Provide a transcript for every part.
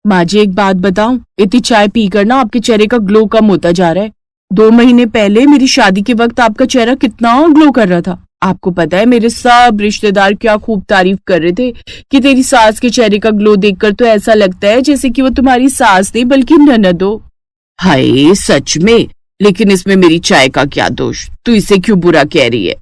माँ जी एक बात बताऊं, इतनी चाय पीकर ना आपके चेहरे का ग्लो कम होता जा रहा है। 2 महीने पहले मेरी शादी के वक्त आपका चेहरा कितना ग्लो कर रहा था। आपको पता है मेरे सब रिश्तेदार क्या खूब तारीफ कर रहे थे कि तेरी सास के चेहरे का ग्लो देखकर तो ऐसा लगता है जैसे कि वो तुम्हारी सास नहीं बल्कि ननद हो। हाय सच में, लेकिन इसमें मेरी चाय का क्या दोष? तू इसे क्यों बुरा कह रही है?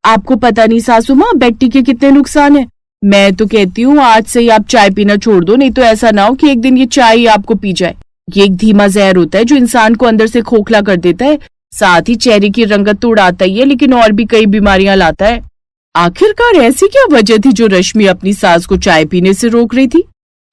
आपको पता नहीं सासू माँ, बेटी के कितने नुकसान है। मैं तो कहती हूँ आज से ही आप चाय पीना छोड़ दो, नहीं तो ऐसा ना हो कि एक दिन ये चाय ही आपको पी जाए। ये एक धीमा जहर होता है जो इंसान को अंदर से खोखला कर देता है, साथ ही चेहरे की रंगत तो उड़ाता ही है लेकिन और भी कई बीमारियां लाता है। आखिरकार ऐसी क्या वजह थी जो रश्मि अपनी सास को चाय पीने से रोक रही थी?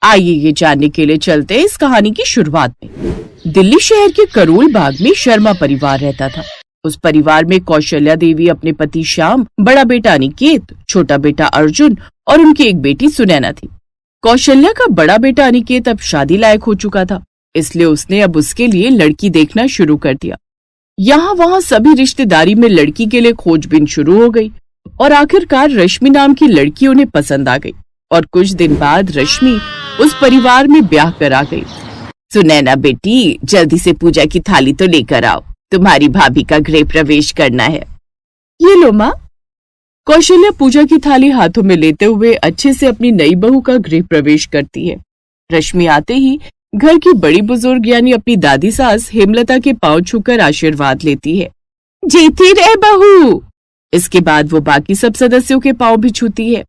आइए ये जानने के लिए चलते हैं इस कहानी की शुरुआत में। दिल्ली शहर के करोल बाग में शर्मा परिवार रहता था। उस परिवार में कौशल्या देवी, अपने पति श्याम, बड़ा बेटा अनिकेत, छोटा बेटा अर्जुन और उनकी एक बेटी सुनैना थी। कौशल्या का बड़ा बेटा अनिकेत अब शादी लायक हो चुका था, इसलिए उसने अब उसके लिए लड़की देखना शुरू कर दिया। यहाँ वहाँ सभी रिश्तेदारी में लड़की के लिए खोजबीन शुरू हो गई और आखिरकार रश्मि नाम की लड़की उन्हें पसंद आ गई और कुछ दिन बाद रश्मि उस परिवार में ब्याह करा गई। सुनैना बेटी, जल्दी से पूजा की थाली तो लेकर आओ, तुम्हारी भाभी का गृह प्रवेश करना है। ये लो माँ। कौशल्या पूजा की थाली हाथों में लेते हुए अच्छे से अपनी नई बहू का गृह प्रवेश करती है। रश्मि आते ही घर की बड़ी बुजुर्ग यानी अपनी दादी सास हेमलता के पांव छूकर आशीर्वाद लेती है। जीती रहे बहू। इसके बाद वो बाकी सब सदस्यों के पांव भी छूती है।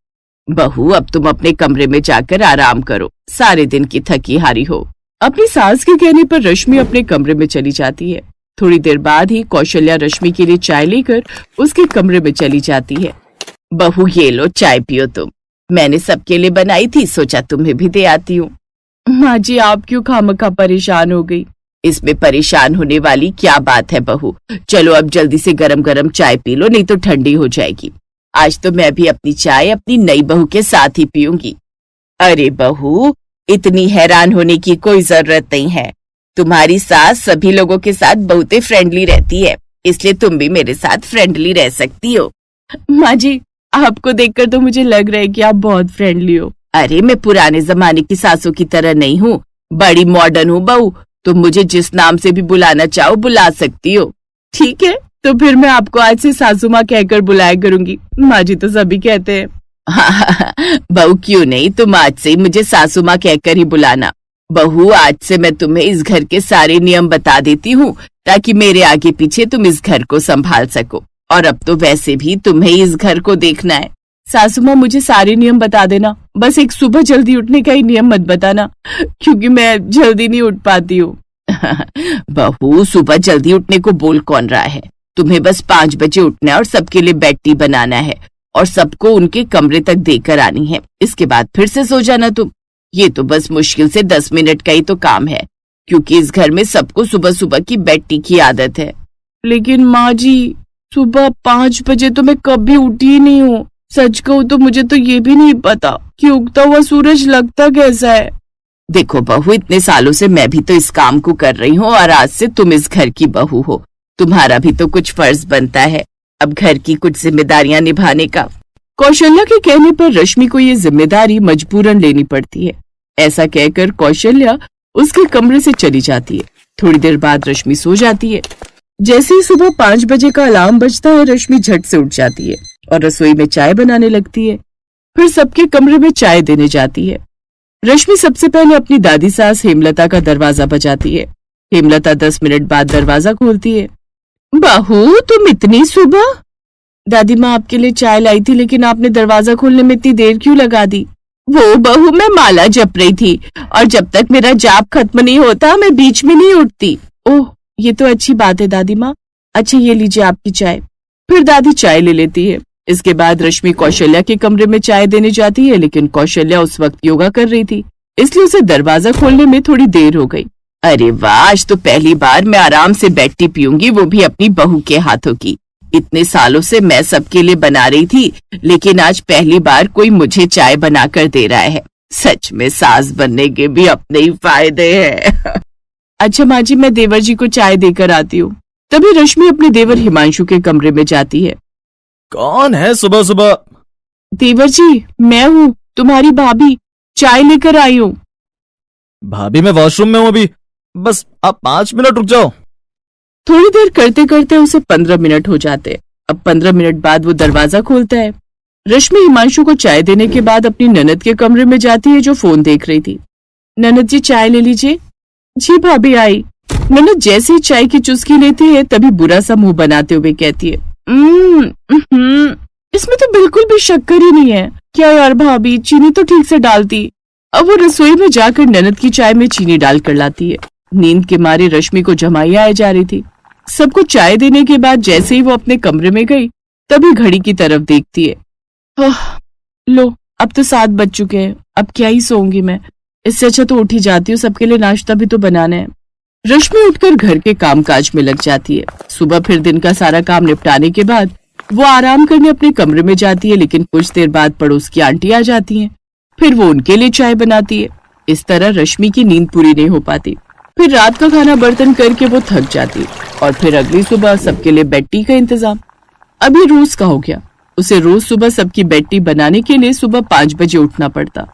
बहू अब तुम अपने कमरे में जाकर आराम करो, सारे दिन की थकी हारी हो। अपनी सास के कहने पर रश्मि अपने कमरे में चली जाती है। थोड़ी देर बाद ही कौशल्या रश्मि के लिए चाय लेकर उसके कमरे में चली जाती है। बहू ये लो चाय पियो तुम, मैंने सबके लिए बनाई थी, सोचा तुम्हें भी दे आती हूँ। माँ जी आप क्यों खामखा परेशान हो गई? इसमें परेशान होने वाली क्या बात है बहू, चलो अब जल्दी से गरम गरम चाय पी लो, नहीं तो ठंडी हो जाएगी। आज तो मैं भी अपनी चाय अपनी नई बहू के साथ ही पीऊंगी। अरे बहू, इतनी हैरान होने की कोई जरूरत नहीं है। तुम्हारी सास सभी लोगों के साथ बहुत ही फ्रेंडली रहती है, इसलिए तुम भी मेरे साथ फ्रेंडली रह सकती हो। माँ जी आपको देखकर तो मुझे लग रहा है कि आप बहुत फ्रेंडली हो। अरे मैं पुराने जमाने की सासों की तरह नहीं हूँ, बड़ी मॉडर्न हूँ बहू। तुम मुझे जिस नाम से भी बुलाना चाहो बुला सकती हो। ठीक है, तो फिर मैं आपको आज से सासू माँ कहकर बुलाया करूंगी। माँ जी तो सभी कहते हैं। बहू क्यों नहीं, तुम आज से ही मुझे सासू माँ कहकर ही बुलाना। बहू आज से मैं तुम्हें इस घर के सारे नियम बता देती हूँ ताकि मेरे आगे पीछे तुम इस घर को संभाल सको, और अब तो वैसे भी तुम्हें इस घर को देखना है। सासू माँ मुझे सारे नियम बता देना, बस एक सुबह जल्दी उठने का ही नियम मत बताना, क्योंकि मैं जल्दी नहीं उठ पाती हूँ। बहू सुबह जल्दी उठने को बोल कौन रहा है? तुम्हें बस 5 बजे उठना है और सबके लिए बेड टी बनाना है और सबको उनके कमरे तक देकर आनी है। इसके बाद फिर से सो जाना तुम। ये तो बस मुश्किल से 10 मिनट का ही तो काम है, क्योंकि इस घर में सबको सुबह सुबह की बेड टी की आदत है। लेकिन माँ जी सुबह 5 बजे तो मैं कभी उठी ही नहीं हूँ। सच कहूँ तो मुझे तो ये भी नहीं पता कि उगता हुआ सूरज लगता कैसा है। देखो बहू, इतने सालों से मैं भी तो इस काम को कर रही हूँ और आज से तुम इस घर की बहू हो, तुम्हारा भी तो कुछ फर्ज बनता है अब घर की कुछ जिम्मेदारियां निभाने का। कौशल्या के कहने पर रश्मि को ये जिम्मेदारी मजबूरन लेनी पड़ती है। ऐसा कहकर कौशल्या उसके कमरे से चली जाती है। थोड़ी देर बाद रश्मि सो जाती है। जैसे ही सुबह 5 बजे का अलार्म बजता है, रश्मि झट से उठ जाती है और रसोई में चाय बनाने लगती है। फिर सबके कमरे में चाय देने जाती है। रश्मि सबसे पहले अपनी दादी सास हेमलता का दरवाजा बजाती है। हेमलता 10 मिनट बाद दरवाजा खोलती है। बहू तुम इतनी सुबह? दादी माँ आपके लिए चाय लाई थी, लेकिन आपने दरवाजा खोलने में इतनी देर क्यों लगा दी? वो बहू मैं माला जप रही थी और जब तक मेरा जाप खत्म नहीं होता मैं बीच में नहीं उठती। ओह ये तो अच्छी बात है दादी माँ। अच्छा ये लीजिए आपकी चाय। फिर दादी चाय ले लेती है। इसके बाद रश्मि कौशल्या के कमरे में चाय देने जाती है, लेकिन कौशल्या उस वक्त योगा कर रही थी, इसलिए उसे दरवाजा खोलने में थोड़ी देर हो गई। अरे वाह, आज तो पहली बार मैं आराम से बेड टी पीऊंगी, वो भी अपनी बहू के हाथों की। इतने सालों से मैं सबके लिए बना रही थी, लेकिन आज पहली बार कोई मुझे चाय बनाकर दे रहा है। सच में सास बनने के भी अपने ही फायदे हैं। अच्छा माँ जी, मैं देवर जी को चाय देकर आती हूँ। तभी रश्मि अपने देवर हिमांशु के कमरे में जाती है। कौन है सुबह सुबह? देवर जी मैं हूँ, तुम्हारी भाभी, चाय लेकर आई हूँ। भाभी मैं वॉशरूम में हूँ अभी, बस आप 5 मिनट रुक जाओ। थोड़ी देर करते करते उसे 15 मिनट हो जाते। अब 15 मिनट बाद वो दरवाजा खोलता है। रश्मि हिमांशु को चाय देने के बाद अपनी ननद के कमरे में जाती है जो फोन देख रही थी। ननद जी चाय ले लीजिए। जी भाभी आई। ननद जैसे ही चाय की चुस्की लेती है तभी बुरा सा मुंह बनाते हुए कहती है, इसमें तो बिल्कुल भी शक्कर ही नहीं है। क्या यार भाभी, चीनी तो ठीक से डालती। अब वो रसोई में जाकर ननद की चाय में चीनी डाल कर लाती है। नींद के मारे रश्मि को जमाइयां आ जा रही थी। सबको चाय देने के बाद जैसे ही वो अपने कमरे में गई तभी घड़ी की तरफ देखती है। लो, अब तो 7 बज चुके हैं, अब क्या ही सोऊंगी मैं। इससे अच्छा तो उठ ही जाती हूँ, सबके लिए नाश्ता भी तो बनाना है। रश्मि उठकर घर के कामकाज में लग जाती है। सुबह फिर दिन का सारा काम निपटाने के बाद वो आराम करने अपने कमरे में जाती है, लेकिन कुछ देर बाद पड़ोस की आंटी आ जाती हैं। फिर वो उनके लिए चाय बनाती है। इस तरह रश्मि की नींद पूरी नहीं हो पाती। फिर रात का खाना बर्तन करके वो थक जाती और फिर अगली सुबह सबके लिए बेड टी का इंतजाम। अब ये रोज का हो गया। उसे रोज सुबह सबकी बेड टी बनाने के लिए सुबह 5 बजे उठना पड़ता,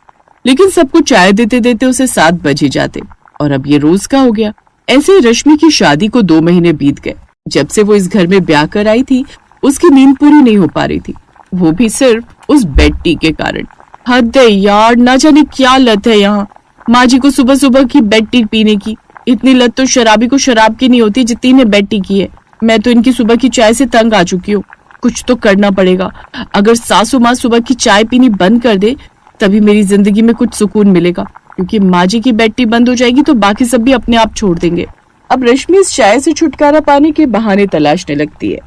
लेकिन सबको चाय देते देते उसे 7 बज ही जाते और अब ये रोज का हो गया। ऐसे ही रश्मि की शादी को 2 महीने बीत गए। जब से वो इस घर में ब्याह कर आई थी उसकी नींद पूरी नहीं हो पा रही थी, वो भी सिर्फ उस बेड टी के कारण। हद है यार, ना जाने क्या लत है यहाँ माँ जी को सुबह सुबह की बेड टी पीने की। इतनी लत तो शराबी को शराब की नहीं होती जितनी ने बेड टी की है। मैं तो इनकी सुबह की चाय से तंग आ चुकी हूँ। कुछ तो करना पड़ेगा। अगर सासू माँ सुबह की चाय पीनी बंद कर दे तभी मेरी जिंदगी में कुछ सुकून मिलेगा, क्योंकि माँ जी की बेड टी बंद हो जाएगी तो बाकी सब भी अपने आप छोड़ देंगे। अब रश्मि इस चाय से छुटकारा पाने के बहाने तलाशने लगती है।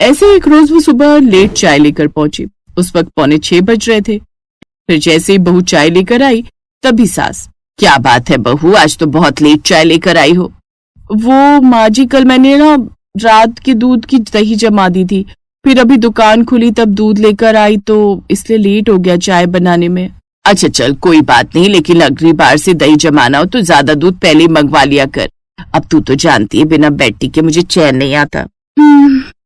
ऐसे एक रोज वो सुबह लेट चाय लेकर पहुंची। उस वक्त 5:45 बज रहे थे। फिर जैसे ही बहू चाय लेकर आई तभी सास, क्या बात है बहू, आज तो बहुत लेट चाय लेकर आई हो। वो माँ जी, कल मैंने ना रात के दूध की दही जमा दी थी, फिर अभी दुकान खुली तब दूध लेकर आई तो इसलिए लेट हो गया चाय बनाने में। अच्छा चल कोई बात नहीं, लेकिन अगली बार से दही जमाना हो तो ज्यादा दूध पहले ही मंगवा लिया कर। अब तू तो जानती है बिना बेड टी के मुझे चैन नहीं आता।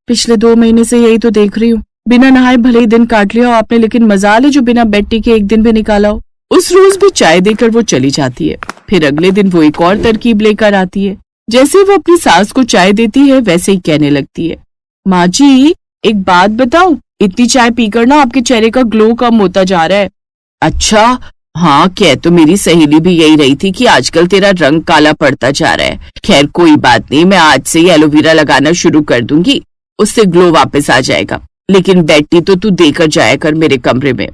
पिछले 2 महीने से यही तो देख रही हूँ। बिना नहाए भले ही दिन काट लिया हो आपने, लेकिन मजाल है जो बिना बेड टी के एक दिन भी निकाला हो। उस रोज भी चाय देकर वो चली जाती है। फिर अगले दिन वो एक और तरकीब लेकर आती है। जैसे वो अपनी सास को चाय देती है वैसे ही कहने लगती है, माँ जी एक बात बताऊं, इतनी चाय पीकर ना आपके चेहरे का ग्लो कम होता जा रहा है। अच्छा हाँ, कह तो मेरी सहेली भी यही रही थी कि आजकल तेरा रंग काला पड़ता जा रहा है। खैर कोई बात नहीं, मैं आज से ही एलोवेरा लगाना शुरू कर दूंगी, उससे ग्लो वापस आ जाएगा। लेकिन बेड टी तो तू देकर जाया कर मेरे कमरे में।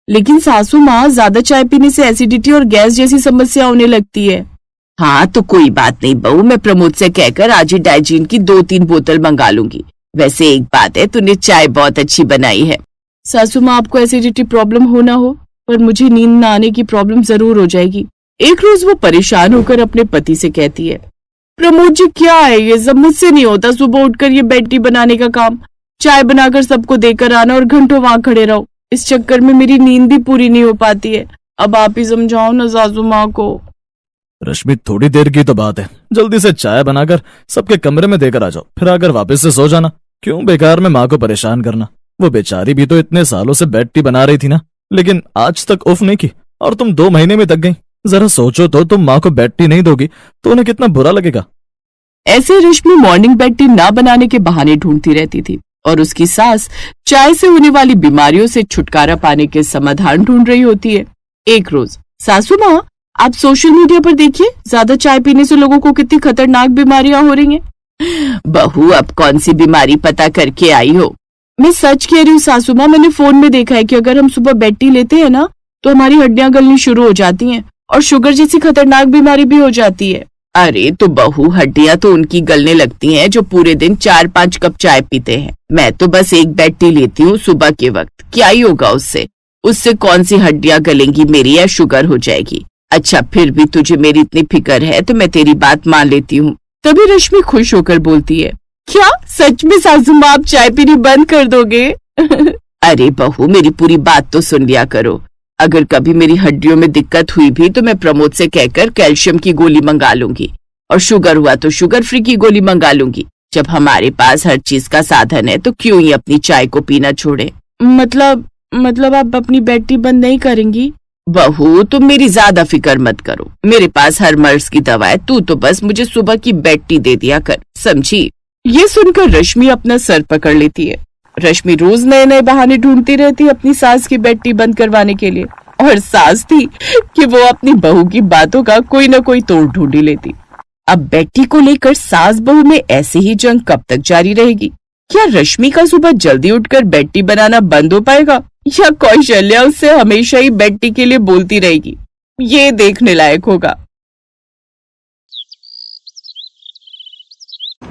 लेकिन सासू माँ, ज्यादा चाय पीने से एसिडिटी और गैस जैसी समस्या होने लगती है। हाँ तो कोई बात नहीं बहू, मैं प्रमोद से कहकर आज ही डाइजीन की 2-3 बोतल मंगा लूंगी। वैसे एक बात है, तूने चाय बहुत अच्छी बनाई है। सासू माँ, आपको एसिडिटी प्रॉब्लम हो ना हो, पर मुझे नींद न आने की प्रॉब्लम जरूर हो जाएगी। एक रोज वो परेशान होकर अपने पति से कहती है, प्रमोद जी क्या है ये सब, मुझसे नहीं होता सुबह उठकर ये बेड टी बनाने का काम। चाय बनाकर सबको देकर आना और घंटों वहां खड़े रहो, इस चक्कर में मेरी नींद भी पूरी नहीं हो पाती है। अब आप ही समझाओ ना सासू माँ को। रश्मि थोड़ी देर की तो बात है, जल्दी से चाय बनाकर सबके कमरे में देकर आ जाओ, फिर आकर वापस से सो जाना। क्यों बेकार में माँ को परेशान करना। वो बेचारी भी तो इतने सालों से बेड टी बना रही थी ना, लेकिन आज तक उफ नहीं की, और तुम 2 महीने में थक गई। जरा सोचो तो, तुम माँ को बेड टी नहीं दोगी तो उन्हें कितना बुरा लगेगा। ऐसे रश्मि मॉर्निंग बेड टी ना बनाने के बहाने ढूंढती रहती थी और उसकी सास चाय से होने वाली बीमारियों से छुटकारा पाने के समाधान ढूंढ रही होती है। एक रोज, सासू माँ आप सोशल मीडिया पर देखिए, ज्यादा चाय पीने से लोगों को कितनी खतरनाक बीमारियां हो रही हैं। बहू अब कौन सी बीमारी पता करके आई हो? मैं सच कह रही हूँ सासू माँ, मैंने फोन में देखा है कि अगर हम सुबह बेड टी लेते हैं ना तो हमारी हड्डियां गलनी शुरू हो जाती हैं और शुगर जैसी खतरनाक बीमारी भी हो जाती है। अरे तो बहू, हड्डियां तो उनकी गलने लगती हैं जो पूरे दिन 4-5 कप चाय पीते हैं। मैं तो बस एक बेड टी लेती हूँ सुबह के वक्त, क्या ही होगा उससे? उससे कौन सी हड्डियां गलेंगी मेरी या शुगर हो जाएगी। अच्छा फिर भी तुझे मेरी इतनी फिक्र है तो मैं तेरी बात मान लेती हूँ। तभी रश्मि खुश होकर बोलती है, क्या सच में सासू माँ आप चाय पीनी बंद कर दोगे? अरे बहू मेरी पूरी बात तो सुन लिया करो। अगर कभी मेरी हड्डियों में दिक्कत हुई भी तो मैं प्रमोद से कहकर कैल्शियम की गोली मंगा लूंगी, और शुगर हुआ तो शुगर फ्री की गोली मंगा लूंगी। जब हमारे पास हर चीज का साधन है तो क्यों ही अपनी चाय को पीना छोड़े। मतलब आप अपनी बेड टी बंद नहीं करेंगी? बहू तुम मेरी ज्यादा फिक्र मत करो, मेरे पास हर मर्ज की दवा है, तू तो बस मुझे सुबह की बेड टी दे दिया कर, समझी। ये सुनकर रश्मि अपना सर पकड़ लेती है। रश्मि रोज नए नए बहाने ढूंढती रहती है अपनी सास की बेड टी बंद करवाने के लिए, और सास थी कि वो अपनी बहू की बातों का कोई न कोई तोड़ ढूंढ ही लेती। अब बेड टी को लेकर सास बहू में ऐसे ही जंग कब तक जारी रहेगी? क्या रश्मि का सुबह जल्दी उठकर बेड टी बनाना बंद हो पाएगा, या कौशल्या उससे हमेशा ही बेड टी के लिए बोलती रहेगी? ये देखने लायक होगा।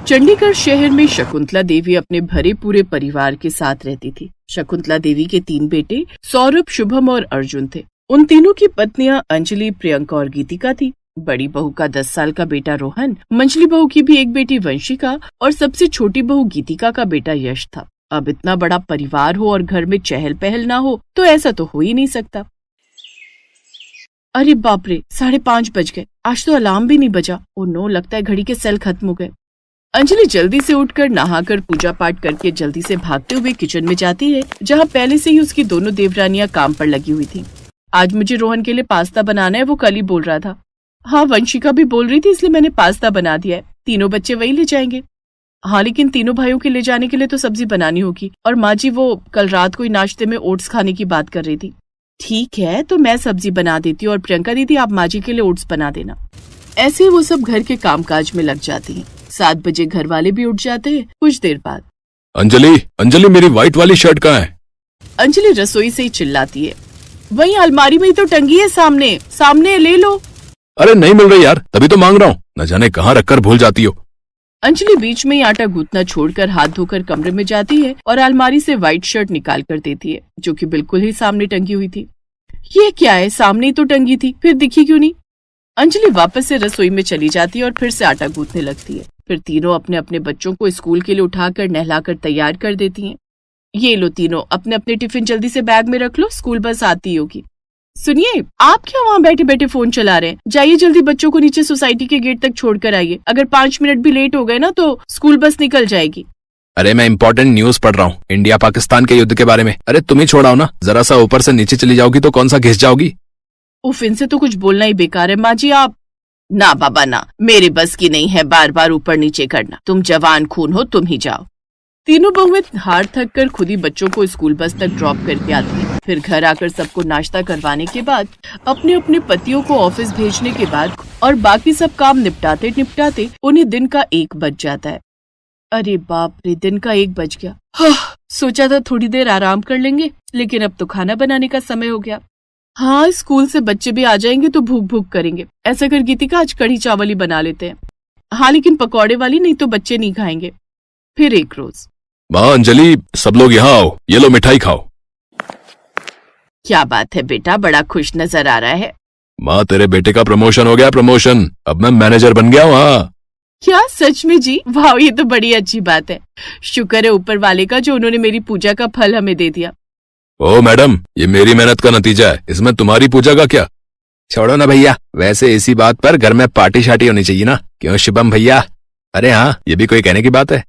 चंडीगढ़ शहर में शकुंतला देवी अपने भरे पूरे परिवार के साथ रहती थी। शकुंतला देवी के 3 बेटे सौरभ, शुभम और अर्जुन थे। उन तीनों की पत्नियां अंजलि, प्रियंका और गीतिका थी। बड़ी बहू का 10 साल का बेटा रोहन, मंजली बहू की भी एक बेटी वंशिका और सबसे छोटी बहू गीतिका का बेटा यश था। अब इतना बड़ा परिवार हो और घर में चहल पहल ना हो तो ऐसा तो हो ही नहीं सकता। अरे बाप रे, 5:30 बज गए, आज तो अलार्म भी नहीं बजा। ओ नो, लगता है घड़ी के सेल खत्म हो गए। अंजलि जल्दी से उठकर नहाकर पूजा पाठ करके जल्दी से भागते हुए किचन में जाती है, जहाँ पहले से ही उसकी दोनों देवरानियां काम पर लगी हुई थी। आज मुझे रोहन के लिए पास्ता बनाना है, वो कल ही बोल रहा था। हाँ, वंशिका भी बोल रही थी, इसलिए मैंने पास्ता बना दिया है। तीनों बच्चे वही ले जाएंगे। हाँ, लेकिन तीनों भाइयों के ले जाने के लिए तो सब्जी बनानी होगी, और माँ जी वो कल रात को ही नाश्ते में ओट्स खाने की बात कर रही थी। ठीक है, तो मैं सब्जी बना देती हूँ और प्रियंका दीदी आप माँ जी के लिए ओट्स बना देना। ऐसे वो सब घर के कामकाज में लग जाती हैं। 7 बजे घर वाले भी उठ जाते हैं। कुछ देर बाद अंजलि मेरी व्हाइट वाली शर्ट कहाँ है? अंजलि रसोई से ही चिल्लाती है। वही अलमारी में ही तो टंगी है, सामने सामने ले लो। अरे नहीं मिल रही यार, तभी तो मांग रहा हूँ, न जाने कहाँ रखकर भूल जाती हो। अंजलि बीच में ही आटा गूंथना छोड़कर हाथ धोकर कमरे में जाती है और अलमारी से व्हाइट शर्ट निकाल कर देती है, जो कि बिल्कुल ही सामने टंगी हुई थी। ये क्या है, सामने ही तो टंगी थी, फिर दिखी क्यों नहीं? अंजलि वापस से रसोई में चली जाती है और फिर से आटा गूंथने लगती है। फिर तीनों अपने अपने बच्चों को स्कूल के लिए उठाकर नहलाकर तैयार कर देती हैं। ये लो तीनों, अपने अपने टिफिन जल्दी से बैग में रख लो, स्कूल बस आती होगी। सुनिए, आप क्या वहाँ बैठे बैठे फोन चला रहे हैं? जाइए जल्दी बच्चों को नीचे सोसाइटी के गेट तक छोड़ कर आइए। अगर 5 मिनट भी लेट हो गए ना तो स्कूल बस निकल जाएगी। अरे मैं इम्पोर्टेंट न्यूज पढ़ रहा हूँ, इंडिया पाकिस्तान के युद्ध के बारे में। अरे तुम ही छोड़ाओ ना, जरा सा ऊपर से नीचे चली जाओगी तो कौन सा घिस जाओगी। उफ, इनसे तो कुछ बोलना ही बेकार है। माँ जी आप। ना बाबा ना, मेरे बस की नहीं है बार बार ऊपर नीचे करना। तुम जवान खून हो, तुम ही जाओ। तीनों बहुएं हार थक कर खुद ही बच्चों को स्कूल बस तक ड्रॉप करके आती है। फिर घर आकर सबको नाश्ता करवाने के बाद, अपने अपने पतियों को ऑफिस भेजने के बाद और बाकी सब काम निपटाते निपटाते उन्हें दिन का 1 बज जाता है। अरे बाप रे, दिन का 1 बज गया। सोचा था थोड़ी देर आराम कर लेंगे, लेकिन अब तो खाना बनाने का समय हो गया। हाँ, स्कूल से बच्चे भी आ जाएंगे तो भूख भूख करेंगे। ऐसा कर गीतिका, आज कढ़ी चावल ही बना लेते हैं। हाँ, लेकिन पकौड़े वाली नहीं तो बच्चे नहीं खाएंगे। फिर एक रोज, माँ अंजलि सब लोग यहाँ आओ, ये लो मिठाई खाओ। क्या बात है बेटा, बड़ा खुश नजर आ रहा है। माँ तेरे बेटे का प्रमोशन हो गया, प्रमोशन, अब मैं मैनेजर बन गया हूँ। हाँ क्या सच में जी? वाह, ये तो बड़ी अच्छी बात है। शुक्र है ऊपर वाले का जो उन्होंने मेरी पूजा का फल हमें दे दिया। ओ मैडम, ये मेरी मेहनत का नतीजा है, इसमें तुम्हारी पूजा का क्या। छोड़ो ना भैया, वैसे इसी बात पर घर में पार्टी शार्टी होनी चाहिए ना, क्यों शुभम भैया? अरे हाँ, ये भी कोई कहने की बात है।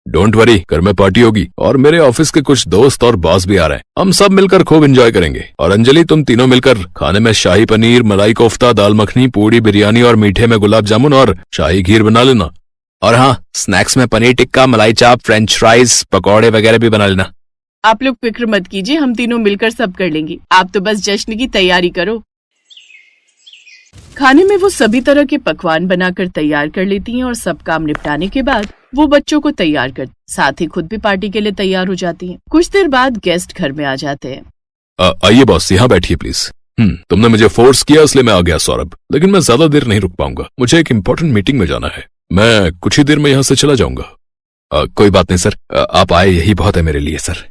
डोंट वरी, घर में पार्टी होगी और मेरे ऑफिस के कुछ दोस्त और बॉस भी आ रहे हैं। हम सब मिलकर खूब एंजॉय करेंगे। और अंजलि तुम तीनों मिलकर खाने में शाही पनीर, मलाई कोफ्ता, दाल मखनी, पूड़ी, बिरयानी और मीठे में गुलाब जामुन और शाही खीर बना लेना। और हाँ, स्नैक्स में पनीर टिक्का, मलाई चाप, फ्रेंच फ्राइज, पकौड़े वगैरह भी बना लेना। आप लोग फिक्र मत कीजिए, हम तीनों मिलकर सब कर लेंगे। आप तो बस जश्न की तैयारी करो। खाने में वो सभी तरह के पकवान बनाकर तैयार कर लेती हैं और सब काम निपटाने के बाद वो बच्चों को तैयार कर, साथ ही खुद भी पार्टी के लिए तैयार हो जाती हैं। कुछ देर बाद गेस्ट घर में आ जाते हैं। आइए बॉस, यहाँ बैठिए प्लीज। तुमने मुझे फोर्स किया इसलिए मैं आ गया सौरभ, लेकिन मैं ज्यादा देर नहीं रुक पाऊंगा, मुझे एक इम्पोर्टेंट मीटिंग में जाना है। मैं कुछ ही देर में यहाँ से चला जाऊंगा। कोई बात नहीं सर, आप आए यही बहुत है मेरे लिए सर।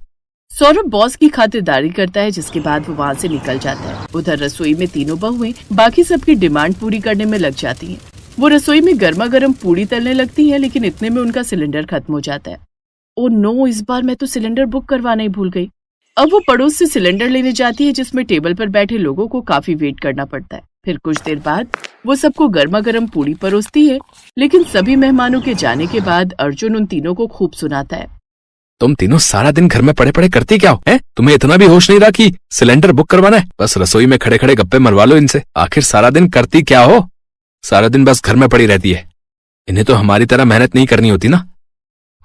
सौरभ बॉस की खातिरदारी करता है, जिसके बाद वो वहाँ से निकल जाता है। उधर रसोई में तीनों बहुएं बाकी सबकी डिमांड पूरी करने में लग जाती हैं। वो रसोई में गर्मा गर्म पूड़ी तलने लगती है, लेकिन इतने में उनका सिलेंडर खत्म हो जाता है। ओ नो, इस बार मैं तो सिलेंडर बुक करवाना ही भूल गई। अब वो पड़ोस से सिलेंडर लेने जाती है, जिसमें टेबल पर बैठे लोगों को काफी वेट करना पड़ता है। फिर कुछ देर बाद वो सबको गर्मा गर्म पूड़ी परोसती है, लेकिन सभी मेहमानों के जाने के बाद अर्जुन उन तीनों को खूब सुनाता है। तुम तीनों सारा दिन घर में पड़े पड़े करती क्या हो? हैं? तुम्हें इतना भी होश नहीं रहा कि सिलेंडर बुक करवाना है? बस रसोई में खड़े खड़े गप्पे मरवा लो इनसे। आखिर सारा दिन करती क्या हो? सारा दिन बस घर में पड़ी रहती है। इन्हें तो हमारी तरह मेहनत नहीं करनी होती ना।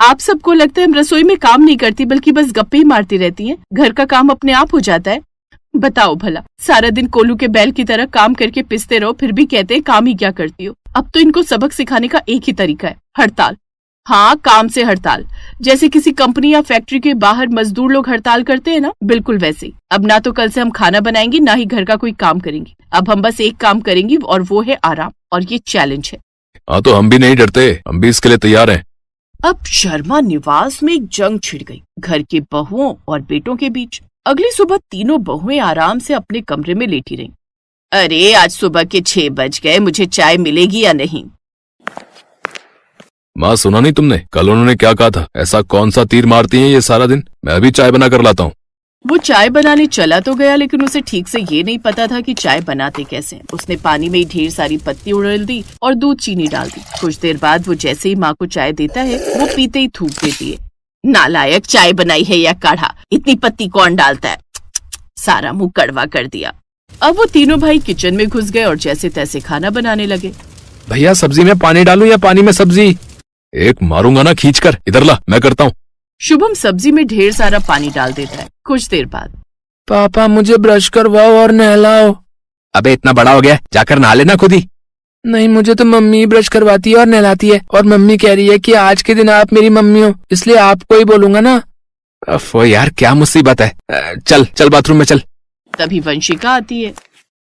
आप सबको लगता है हम रसोई में काम नहीं करती बल्कि बस गप्पे ही मारती रहती हैं। घर का काम अपने आप हो जाता है। बताओ भला, सारा दिन कोलू के बैल की तरह काम करके पिसते रहो, फिर भी कहते हैं काम ही क्या करती हो। अब तो इनको सबक सिखाने का एक ही तरीका है, हड़ताल। हाँ, काम से हड़ताल। जैसे किसी कंपनी या फैक्ट्री के बाहर मजदूर लोग हड़ताल करते हैं ना, बिल्कुल वैसे ही। अब ना तो कल से हम खाना बनाएंगे, ना ही घर का कोई काम करेंगे। अब हम बस एक काम करेंगे और वो है आराम, और ये चैलेंज है। हाँ, तो हम भी नहीं डरते, हम भी इसके लिए तैयार हैं। अब शर्मा निवास में एक जंग छिड़ गई घर के बहुओं और बेटों के बीच। अगली सुबह तीनों बहुएं आराम से अपने कमरे में लेटी रहीं। अरे, आज सुबह के 6 बज गए, मुझे चाय मिलेगी या नहीं? माँ, सुना नहीं तुमने? कल उन्होंने क्या कहा था? ऐसा कौन सा तीर मारती हैं ये सारा दिन? मैं भी चाय बना कर लाता हूँ। वो चाय बनाने चला तो गया, लेकिन उसे ठीक से ये नहीं पता था कि चाय बनाते कैसे हैं। उसने पानी में ढेर सारी पत्ती उड़ेल दी और दूध चीनी डाल दी। कुछ देर बाद वो जैसे ही माँ को चाय देता है, वो पीते ही थूक देती है। नालायक, चाय बनाई है या काढ़ा? इतनी पत्ती कौन डालता है? सारा मुंह कड़वा कर दिया। अब वो तीनों भाई किचन में घुस गए और जैसे तैसे खाना बनाने लगे। भैया, सब्जी में पानी डालूं या पानी में सब्जी? एक मारूंगा ना खींचकर। इधर ला, मैं करता हूँ। शुभम सब्जी में ढेर सारा पानी डाल देता है। कुछ देर बाद, पापा, मुझे ब्रश करवाओ और नहलाओ। अबे, इतना बड़ा हो गया, जाकर नहा लेना खुद ही। नहीं, मुझे तो मम्मी ब्रश करवाती है और नहलाती है, और मम्मी कह रही है कि आज के दिन आप मेरी मम्मी हो, इसलिए आपको ही बोलूंगा ना। अफो यार, क्या मुसीबत है। चल चल बाथरूम में चल। तभी वंशिका आती है।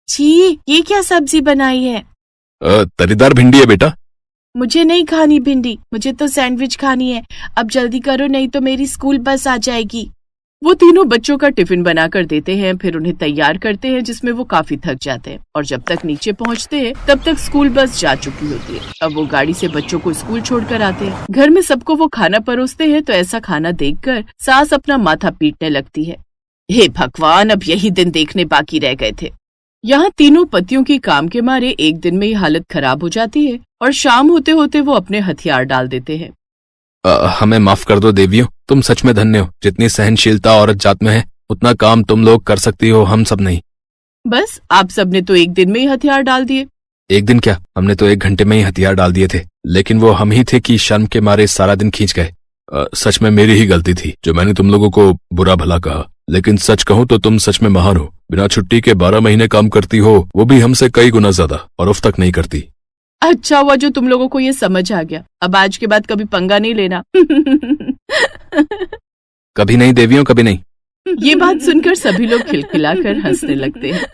छी, ये क्या सब्जी बनाई है? तरीदार भिंडी है बेटा। मुझे नहीं खानी भिंडी, मुझे तो सैंडविच खानी है। अब जल्दी करो, नहीं तो मेरी स्कूल बस आ जाएगी। वो तीनों बच्चों का टिफिन बनाकर देते हैं, फिर उन्हें तैयार करते हैं, जिसमें वो काफी थक जाते हैं। और जब तक नीचे पहुंचते हैं, तब तक स्कूल बस जा चुकी होती है। अब वो गाड़ी से बच्चों को स्कूल छोड़कर आते हैं। घर में सबको वो खाना परोसते हैं, तो ऐसा खाना देखकर सास अपना माथा पीटने लगती है। हे भगवान, अब यही दिन देखने बाकी रह गए थे। यहाँ तीनों पतियों की काम के मारे एक दिन में ही हालत खराब हो जाती है और शाम होते होते वो अपने हथियार डाल देते हैं। हमें माफ कर दो देवियों, तुम सच में धन्य हो। जितनी सहनशीलता औरत जात में है, उतना काम तुम लोग कर सकती हो, हम सब नहीं। बस, आप सब ने तो एक दिन में ही हथियार डाल दिए। एक दिन क्या, हमने तो 1 घंटे में ही हथियार डाल दिए थे। लेकिन वो हम ही थे कि शर्म के मारे सारा दिन खींच गए। सच में मेरी ही गलती थी जो मैंने तुम लोगों को बुरा भला कहा। लेकिन सच कहूँ तो तुम सच में महान हो। बिना छुट्टी के 12 महीने काम करती हो, वो भी हमसे कई गुना ज्यादा, और उफ तक नहीं करती। अच्छा हुआ जो तुम लोगों को ये समझ आ गया। अब आज के बाद कभी पंगा नहीं लेना। कभी नहीं देवियों, कभी नहीं। ये बात सुनकर सभी लोग खिलखिलाकर हंसने लगते हैं।